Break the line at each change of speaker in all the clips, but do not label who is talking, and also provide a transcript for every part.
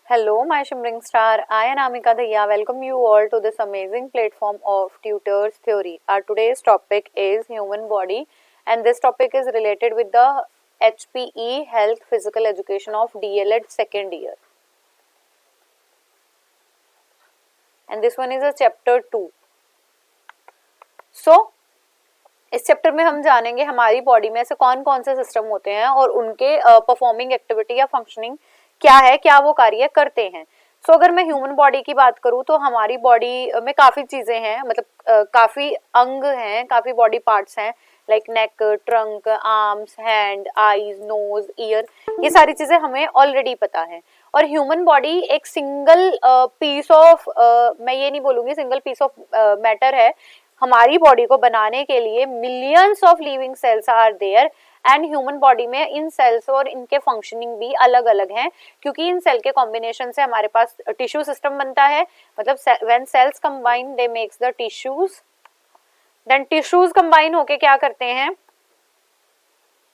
Hello, my shimmering star. I am Amika Dhaya. Welcome you all to this amazing platform of Tutors Theory. Our today's topic is human body, and this topic is related with the HPE Health Physical Education of DLED second year. And this one is a chapter 2. So, इस chapter में हम जानेंगे हमारी body में ऐसे कौन कौन से सिस्टम होते हैं और उनके परफॉर्मिंग एक्टिविटी या फंक्शनिंग क्या है, क्या वो कार्य करते हैं. सो अगर मैं ह्यूमन बॉडी की बात करूं तो हमारी बॉडी में काफ़ी चीज़ें हैं, मतलब काफ़ी अंग हैं, काफ़ी बॉडी पार्ट्स हैं, like neck, trunk, arms, hand, eyes, nose, ear. ये सारी चीज़ें हमें ऑलरेडी पता है. और ह्यूमन बॉडी एक सिंगल पीस ऑफ, मैं ये नहीं बोलूँगी सिंगल पीस ऑफ मैटर है. हमारी बॉडी को बनाने के लिए millions of living cells are there and human body में इन सेल्स और इनके फंक्शनिंग भी अलग अलग हैं, क्योंकि इन सेल के कॉम्बिनेशन से हमारे पास टिश्यू सिस्टम बनता है. मतलब when cells combine they makes the tissues, then tissues combine होके क्या करते हैं,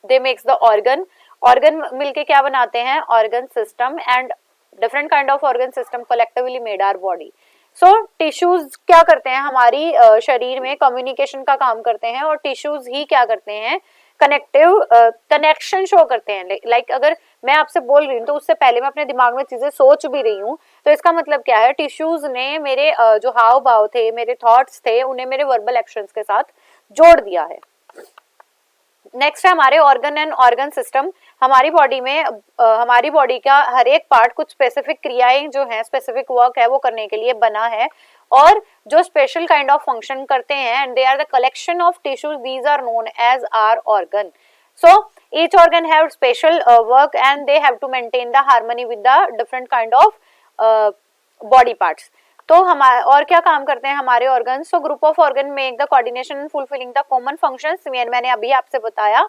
they makes the organ. Organ मिलके क्या बनाते हैं, organ system. And different kind of organ system collectively made our body. So tissues क्या करते हैं, हमारी शरीर में कम्युनिकेशन का काम करते हैं, और टिश्यूज ही क्या करते हैं, कनेक्शन शो करते हैं. लाइक अगर मैं आपसे बोल रही हूँ तो उससे पहले मैं अपने दिमाग में चीजें सोच भी रही हूँ, तो इसका मतलब क्या है, टिश्यूज ने मेरे जो हाव भाव थे, मेरे थॉट्स थे, उन्हें मेरे वर्बल एक्शंस के साथ जोड़ दिया है. नेक्स्ट है हमारे ऑर्गन एंड ऑर्गन सिस्टम. हमारी बॉडी में हमारी बॉडी का हर एक पार्ट कुछ स्पेसिफिक क्रियाएं जो है, स्पेसिफिक वर्क है वो करने के लिए बना है, और जो स्पेशल काइंड ऑफ फंक्शन करते हैं, and they are the collection of tissues, these are known as our organ. So each organ have special work and they have to maintain the harmony with the different kind of body parts. तो हमारे और क्या काम करते हैं हमारे organ. So group of organ make the coordination and fulfilling the common functions. मैंने अभी आपसे बताया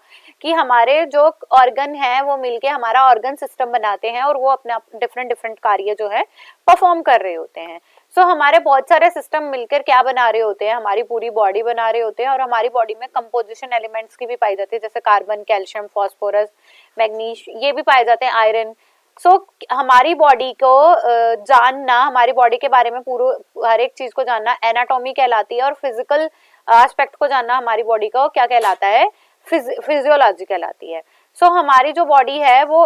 कि हमारे जो ऑर्गन है वो मिलके हमारा ऑर्गन सिस्टम बनाते हैं, और वो अपना डिफरेंट डिफरेंट कार्य जो है परफॉर्म कर रहे होते हैं. सो हमारे बहुत सारे सिस्टम मिलकर क्या बना रहे होते हैं, हमारी पूरी बॉडी बना रहे होते हैं. और हमारी बॉडी में कंपोजिशन एलिमेंट्स की भी पाई जाती है, जैसे कार्बन, कैल्शियम, फॉस्फोरस, मैग्नीज, ये भी पाए जाते हैं, आयरन. सो हमारी बॉडी को जानना, हमारी बॉडी के बारे में पूरा हर एक चीज को जानना एनाटॉमी कहलाती है, और फिजिकल एस्पेक्ट को जानना हमारी बॉडी को क्या कहलाता है, फिजियोलॉजी कहलाती है. सो हमारी जो बॉडी है वो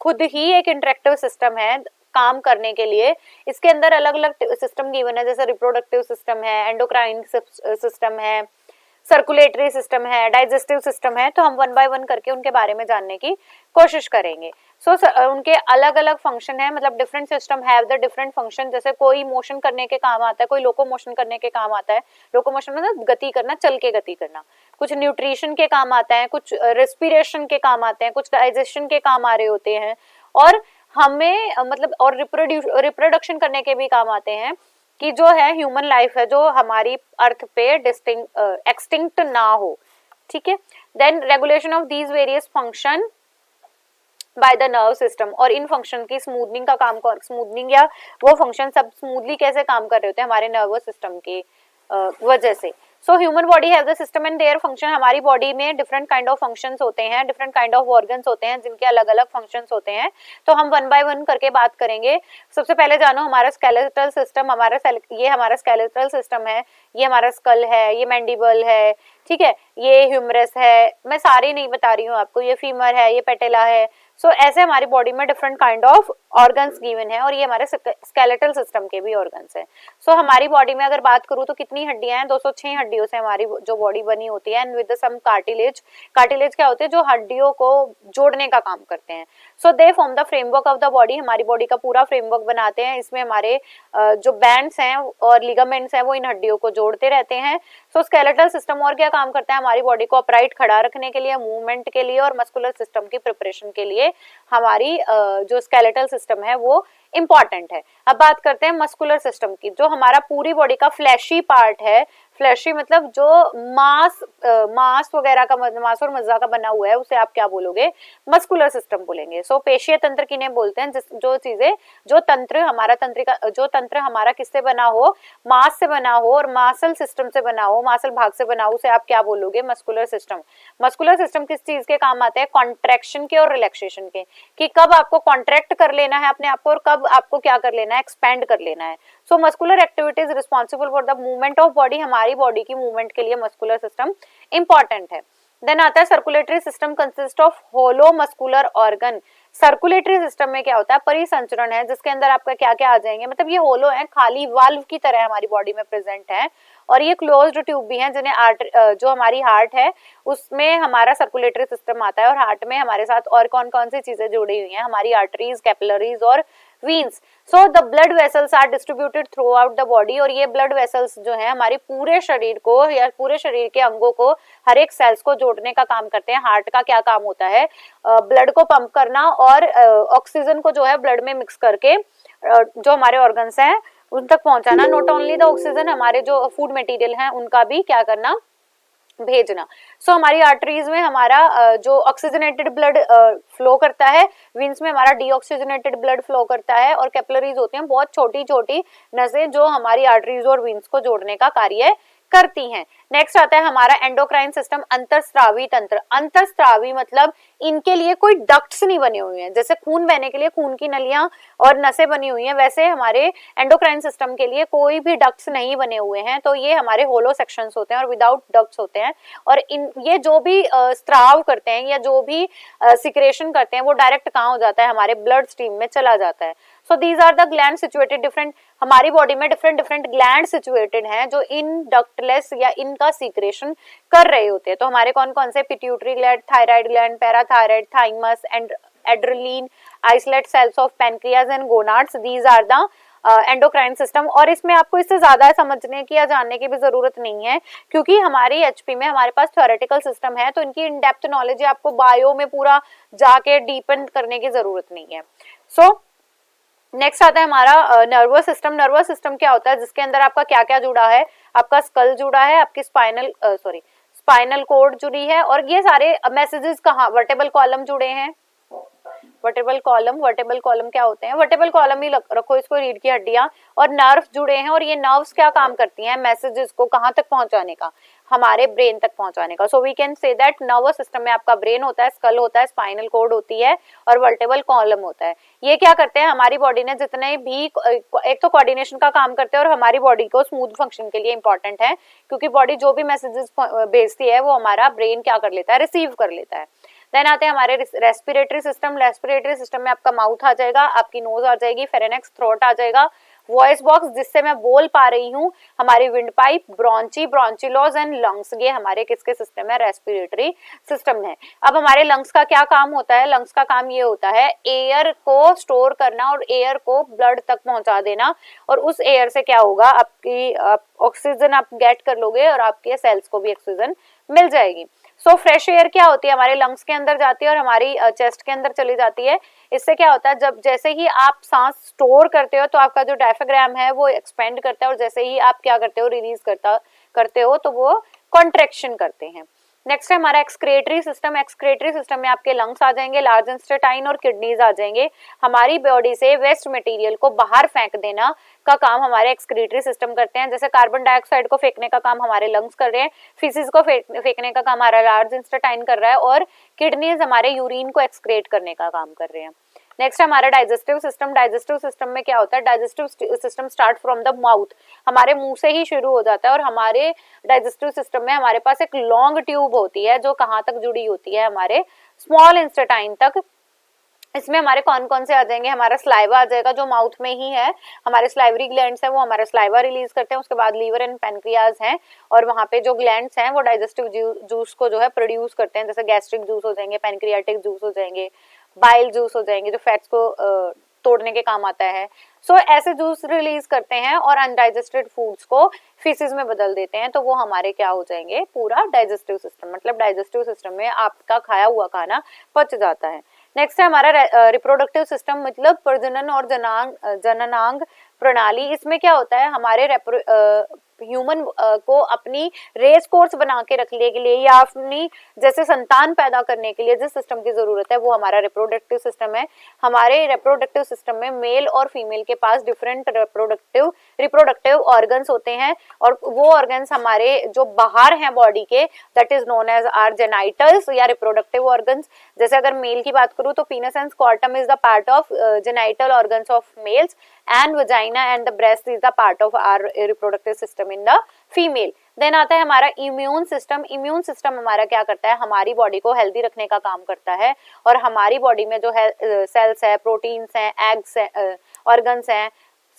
खुद ही एक इंटरेक्टिव सिस्टम है काम करने के लिए. इसके अंदर अलग अलग सिस्टम गिवन है, जैसे रिप्रोडक्टिव सिस्टम है, एंडोक्राइन सिस्टम है, सर्कुलेटरी सिस्टम है, डाइजेस्टिव सिस्टम है. तो हम वन बाय वन करके उनके बारे में जानने की कोशिश करेंगे. सो उनके अलग अलग फंक्शन है, मतलब different system have the different function. जैसे कोई मोशन करने के काम आता है, कोई लोकोमोशन करने के काम आता है. लोकोमोशन मतलब गति करना, चल के गति करना. कुछ न्यूट्रिशन के काम आता है, कुछ रेस्पिरेशन के काम आते हैं, कुछ डाइजेशन के काम आ रहे होते हैं, और हमें मतलब और रिप्रोडक्शन करने के भी काम आते हैं, कि जो है ह्यूमन लाइफ है जो हमारी अर्थ पे एक्सटिंक्ट ना हो. ठीक है. Then regulation of these various function by the nerve system. और इन फंक्शन की स्मूथनिंग का काम, स्मूथनिंग या वो फंक्शन सब स्मूथली कैसे काम कर रहे होते हैं हमारे नर्वस सिस्टम की वजह से. So human body have the system and their function. हमारी बॉडी में डिफरेंट काइंड ऑफ फंक्शंस होते हैं, डिफरेंट काइंड ऑफ ऑर्गन्स होते हैं जिनके अलग अलग फंक्शंस होते हैं. तो हम वन बाय वन करके बात करेंगे. सबसे पहले जानो हमारा स्केलेटल सिस्टम. ये हमारा स्केलेटल सिस्टम है, ये हमारा स्कल है, ये मैंडिबल है, ठीक है, ये ह्यूमरस है, मैं सारे नहीं बता रही हूँ आपको, ये फीमर है, ये पेटेला है. सो ऐसे हमारी बॉडी में different kind of organs given है, और ये हमारे स्केलेटल सिस्टम के भी ऑर्गन्स हैं. सो हमारी बॉडी में अगर बात करूँ तो कितनी हड्डियां हैं, 206 हड्डियों से हमारी जो बॉडी बनी होती है, and with some cartilage. Cartilage क्या होते हैं, जो हड्डियों को जोड़ने का काम करते हैं. So they form the framework of the body. हमारी बॉडी का पूरा फ्रेमवर्क बनाते हैं. इसमें हमारे जो बैंड्स हैं और लिगामेंट्स हैं वो इन हड्डियों को जोड़ते रहते हैं. सो स्केलेटल सिस्टम और क्या काम करता है, हमारी बॉडी को अपराइट खड़ा रखने के लिए, मूवमेंट के लिए, और मस्कुलर सिस्टम की प्रिपरेशन के लिए हमारी जो स्केलेटल सिस्टम है वो इंपॉर्टेंट है. अब बात करते हैं मस्कुलर सिस्टम की. जो हमारा पूरी बॉडी का फ्लैशी पार्ट है, फ्लैशी मतलब जो मांस मांस वगैरह का, मांस और मज्जा का बना हुआ है, उसे आप क्या बोलोगे, मस्कुलर सिस्टम बोलेंगे। सो पेशीय तंत्र किन्हें बोलते हैं, जो चीजें, जो तंत्र हमारा तंत्रिका, जो तंत्र हमारा किससे बना हो, मांस से बना हो और मासल सिस्टम से बना हो, मासल भाग से बना हो, उसे आप क्या बोलोगे, मस्कुलर सिस्टम। मस्कुलर सिस्टम किस चीज के काम आते हैं, कॉन्ट्रैक्शन के और रिलैक्सेशन के, कि कब आपको कॉन्ट्रैक्ट कर लेना है अपने आप को और कब आपको क्या कर लेना है, एक्सपेंड कर लेना है। So muscular activities responsible for the movement of body, हमारी बॉडी की मूवमेंट के लिए मस्कुलर सिस्टम इंपॉर्टेंट है। देन आता है circulatory system consist of hollow muscular organ. Circulatory system में क्या होता है, परिसंचरण है, जिसके अंदर आपका क्या क्या आ जाएंगे, मतलब ये होलो है, खाली वाल्व की तरह हमारी बॉडी में प्रेजेंट है, और ये क्लोज्ड ट्यूब भी हैं, जिन्हें जो हमारी हार्ट है उसमें हमारा सर्कुलेटरी सिस्टम आता है, और हार्ट में हमारे साथ और कौन कौन सी चीजें जुड़ी हुई हैं, हमारी आर्टरीज, कैपिलरीज और veins. So the blood vessels are distributed throughout the body, और ये ब्लड वेसल्स जो है हमारे पूरे शरीर को या पूरे शरीर के अंगों को, हर एक सेल्स को जोड़ने का काम करते हैं। हार्ट का क्या काम होता है, ब्लड को पंप करना और ऑक्सीजन को जो है ब्लड में मिक्स करके जो हमारे ऑर्गन्स हैं उन तक पहुंचाना। नॉट ओनली द ऑक्सीजन, हमारे जो फूड मटेरियल है उनका भी क्या करना, भेजना। सो हमारी आर्टरीज में हमारा जो ऑक्सीजनेटेड ब्लड फ्लो करता है, वेन्स में हमारा डीऑक्सीजनेटेड ब्लड फ्लो करता है, और कैपिलरीज होती हैं बहुत छोटी छोटी नसें जो हमारी आर्टरीज और वेन्स को जोड़ने का कार्य करती हैं। नेक्स्ट आता है हमारा एंडोक्राइन सिस्टम, अंतरस्रावी तंत्र। अंतरस्रावी मतलब इनके लिए कोई डक्ट्स नहीं बने हुए हैं, जैसे खून बहने के लिए खून की नलियां और नसें बनी हुई हैं, वैसे हमारे एंडोक्राइन सिस्टम के लिए कोई भी डक्ट्स नहीं बने हुए हैं। तो ये हमारे होलो सेक्शंस होते हैं और विदाउट डक्ट्स होते हैं, और इन ये जो भी स्त्राव करते हैं या जो भी सिक्रेशन करते हैं वो डायरेक्ट कहाँ हो जाता है, हमारे ब्लड स्ट्रीम में चला जाता है। So these are the gland situated different, हमारी बॉडी में डिफरेंट डिफरेंट ग्लैंड सिचुएटेड हैं जो इन डक्टलेस या इनका सीक्रेशन कर रहे होते हैं। तो हमारे कौन कौन से, pituitary gland, thyroid gland, parathyroid, thymus and adrenaline, isolate cells of pancreas and gonads, these are the endocrine system. और इसमें आपको इससे ज्यादा समझने की या जानने की भी जरूरत नहीं है, क्योंकि हमारी एचपी में हमारे पास थ्योरेटिकल सिस्टम है, तो इनकी इन डेप्थ नॉलेज आपको बायो में पूरा जाके डीपेंड करने की जरूरत नहीं है। सो नेक्स्ट आता है हमारा नर्वस सिस्टम। नर्वस सिस्टम क्या होता है, जिसके अंदर आपका क्या क्या जुड़ा है, आपका स्कल जुड़ा है, आपकी स्पाइनल कोड जुड़ी है, और ये सारे मैसेजेस कहाँ, वर्टेबल कॉलम जुड़े हैं। वर्टेबल कॉलम क्या होते हैं, वर्टेबल कॉलम ही रखो इसको, रीढ़ की हड्डियां, और नर्व जुड़े हैं, और ये नर्व्स क्या काम करती हैं, मैसेजेस को कहाँ तक पहुंचाने का, हमारे ब्रेन तक पहुंचाने का। So we can say that nervous system में आपका ब्रेन होता है, स्कल होता है, स्पाइनल कोड होती है, और वर्टेबल कॉलम होता है। ये क्या करते हैं, हमारी बॉडी ने जितने भी, एक तो कोऑर्डिनेशन का काम करते हैं, और हमारी बॉडी को स्मूथ फंक्शन के लिए इंपॉर्टेंट है, क्योंकि बॉडी जो भी मैसेजेस भेजती है वो हमारा ब्रेन क्या कर लेता है, रिसीव कर लेता है। देन आते हैं हमारे रेस्पिरेटरी सिस्टम। रेस्पिरेटरी सिस्टम में आपका माउथ आ जाएगा, आपकी नोज आ जाएगी, फेरेनेक्स, थ्रोट आ जाएगा, वॉइस बॉक्स जिससे मैं बोल पा रही हूँ, हमारी wind pipe, bronchi, bronchioles and lungs, ये हमारे किसके सिस्टम है, रेस्पिरेटरी सिस्टम है। अब हमारे लंग्स का क्या काम होता है, लंग्स का काम ये होता है एयर को स्टोर करना और एयर को ब्लड तक पहुंचा देना, और उस एयर से क्या होगा, आपकी ऑक्सीजन आप गेट कर लोगे और आपके सेल्स को भी ऑक्सीजन मिल जाएगी। सो फ्रेश एयर क्या होती है, हमारे लंग्स के अंदर जाती है और हमारी चेस्ट के अंदर चली जाती है। इससे क्या होता है, जब जैसे ही आप सांस स्टोर करते हो तो आपका जो डायफ्राम है वो एक्सपेंड करता है, और जैसे ही आप क्या करते हो, रिलीज करते हो तो वो कॉन्ट्रैक्शन करते हैं। नेक्स्ट है हमारा एक्सक्रेटरी सिस्टम। एक्सक्रेटरी सिस्टम में आपके लंग्स आ जाएंगे, लार्ज इंटेस्टाइन और किडनीज आ जाएंगे। हमारी बॉडी से वेस्ट मटेरियल को बाहर फेंक देना का काम हमारे एक्सक्रेटरी सिस्टम करते हैं। जैसे कार्बन डाइऑक्साइड को फेंकने का काम हमारे लंग्स कर रहे हैं, फीसिस को फेंकने का काम हमारा लार्ज इंटेस्टाइन कर रहा है, और किडनीज हमारे यूरिन को एक्सक्रेट करने का काम कर रहे हैं। नेक्स्ट हमारा डाइजेस्टिव सिस्टम। डाइजेस्टिव सिस्टम में क्या होता है, digestive system start from the mouth, हमारे मुंह से ही शुरू हो जाता है, और हमारे डाइजेस्टिव सिस्टम में हमारे पास एक लॉन्ग ट्यूब होती है जो कहाँ तक जुड़ी होती है, हमारे स्मॉल इंटेस्टाइन तक। इसमें हमारे कौन कौन से आ जाएंगे, हमारा स्लाइवा आ जाएगा जो माउथ में ही है, हमारे स्लाइवरी ग्लैंड्स हैं वो हमारा स्लाइवा रिलीज करते हैं, उसके बाद लीवर एंड पैनक्रियाज हैं, और वहाँ पे जो ग्लैंड्स हैं वो डाइजेस्टिव जूस को जो है प्रोड्यूस करते हैं, जैसे गैस्ट्रिक जूस हो जाएंगे, पैनक्रियाटिक जूस हो जाएंगे, बाइल जूस हो जाएंगे जो फैट्स को तोड़ने के काम आता है। सो ऐसे जूस रिलीज करते हैं और अनडाइजेस्टेड फूड्स को फीसिस में बदल देते हैं, तो वो हमारे क्या हो जाएंगे, पूरा डाइजेस्टिव सिस्टम, मतलब डाइजेस्टिव सिस्टम में आपका खाया हुआ खाना पच जाता है। नेक्स्ट है हमारा रिप्रोडक्टिव सिस्टम, मतलब प्रजनन और जननांग प्रणाली। इसमें क्या होता है, हमारे ह्यूमन को अपनी रेस कोर्स बना के रखने के लिए या अपनी जैसे संतान पैदा करने के लिए जिस सिस्टम की जरूरत है वो हमारा रिप्रोडक्टिव सिस्टम है। हमारे रिप्रोडक्टिव सिस्टम में मेल और फीमेल के पास डिफरेंट रिप्रोडक्टिव ऑर्गन्स होते हैं और वो ऑर्गन्स हमारे जो बाहर हैं बॉडी के, that is known as our genitals या रिप्रोडक्टिव ऑर्गन्स। जैसे अगर मेल की बात करूं तो penis and scrotum is the part of genital organs of males and vagina and the breast is the part of our reproductive system in the female. Then आता है हमारा इम्यून सिस्टम। इम्यून सिस्टम हमारा क्या करता है, हमारी body को healthy रखने का काम करता है और हमारी बॉडी में जो है सेल्स है, प्रोटीन्स हैं, एग्स हैं, ऑर्गन्स हैं,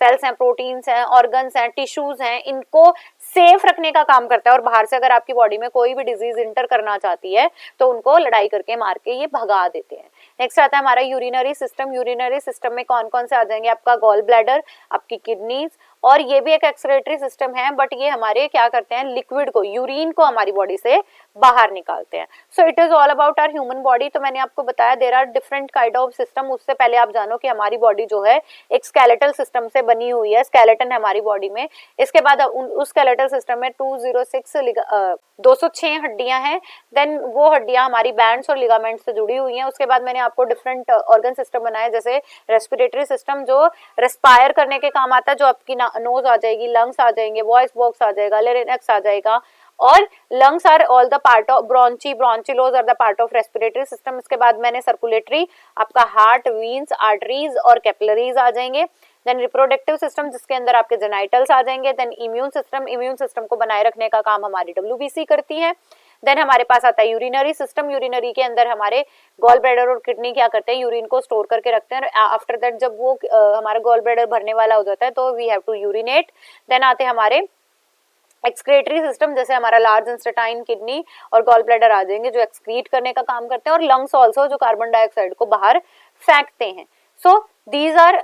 सेल्स हैं, प्रोटीन्स हैं, ऑर्गन्स हैं, टिश्यूज हैं, इनको सेफ रखने का काम करता है। और बाहर से अगर आपकी बॉडी में कोई भी डिजीज इंटर करना चाहती है तो उनको लड़ाई करके मार के ये भगा देते हैं। नेक्स्ट आता है हमारा यूरिनरी सिस्टम। यूरिनरी सिस्टम में कौन कौन से आ जाएंगे, आपका गॉल ब्लैडर, आपकी किडनीज, और ये भी एक एक्सक्रीटरी सिस्टम है बट ये हमारे क्या करते हैं, लिक्विड को, यूरिन को हमारी बॉडी से बाहर निकालते हैं। So it is all about our human body. तो मैंने आपको बताया there are different kind of system. उससे पहले आप जानो कि हमारी बॉडी जो है एक स्केलेटल सिस्टम से बनी हुई है, स्केलेटन है हमारी बॉडी में। इसके बाद उस स्केलेटल सिस्टम में 206 हड्डियां हैं। देन वो हड्डियां हमारी बैंड्स और लिगामेंट्स से जुड़ी हुई हैं। उसके बाद मैंने आपको डिफरेंट ऑर्गन सिस्टम बनाए, जैसे रेस्पिरेटरी सिस्टम जो रेस्पायर करने के काम आता है, जो आपकी नोज आ जाएगी, लंग्स आ जाएंगे, वॉइस बॉक्स आ जाएगा, लेरिनेक्स आ जाएगा, और lungs are all the part of bronchioles are the part of respiratory system. इसके बाद मैंने सर्कुलेटरी, आपका हार्ट, वीन्स, आर्टरीज और कैपिलरीज आ जाएंगे। देन रिप्रोडक्टिव सिस्टम जिसके अंदर आपके जेनाइटल्स आ जाएंगे। देन इम्यून सिस्टम को बनाए रखने का काम हमारी WBC करती है। देन हमारे पास आता है यूरिनरी सिस्टम। यूरिनरी के अंदर हमारे गॉल ब्लैडर और किडनी क्या करते हैं, यूरिन को स्टोर करके रखते हैं। आफ्टर दैट जब वो हमारा गॉल ब्लैडर भरने वाला हो जाता है तो we have to urinate. Then आते हैं हमारे एक्सक्रीटरी सिस्टम, जैसे हमारा लार्ज इंस्टेटाइन, किडनी और गॉल ब्लैडर आ जाएंगे जो एक्सक्रीट करने का काम करते हैं, और लंग्स ऑल्सो जो कार्बन डाइऑक्साइड को बाहर फेंकते हैं। सो दीज आर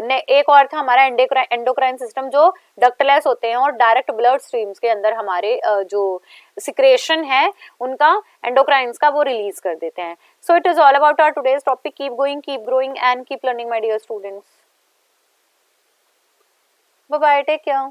एक और था हमारा एंडोक्राइन सिस्टम जो डक्टलेस होते हैं और डायरेक्ट ब्लड स्ट्रीम्स के अंदर हमारे जो सिक्रेशन है उनका, एंडोक्राइंस का, वो रिलीज कर देते हैं। So it is all about our today's topic. Keep going, keep growing and keep learning my dear students. Bye bye, take care.